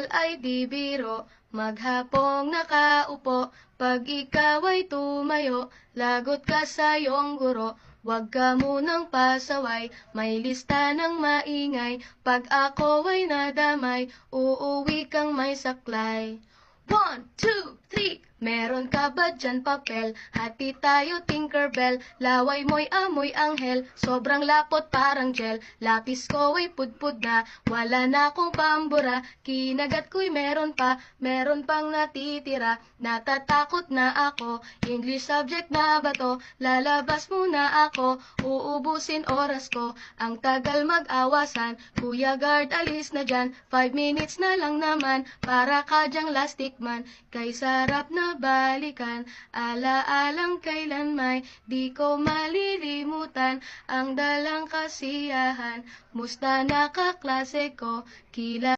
Pag-aaral ay di biro, maghapong nakaupo. Pag ikaw ay tumayo, lagot ka sa iyong guro. Huwag ka munang pasaway, may lista ng maingay. Pag ako ay nadamay, uuwi kang may saklay. 1, 2, 3, meron ka ba dyan papel? Hati tayo Tinkerbell, laway mo'y amoy anghel. Sobrang lapot parang gel, lapis ko ay pudpud na. Wala na akong pambura, kinagat ko'y meron pang natitira. Natatakot na ako, English subject na ba to? Lalabas muna ako, uubusin oras ko. Ang tagal mag-awasan, Kuya Guard alis na dyan. 5 minutes na lang naman, para ka dyang lastic man. Kay sarap na balikan, alaalang kailan may di ko malilimutan. Ang dalang kasiyahan, musta na kaklase ko, kila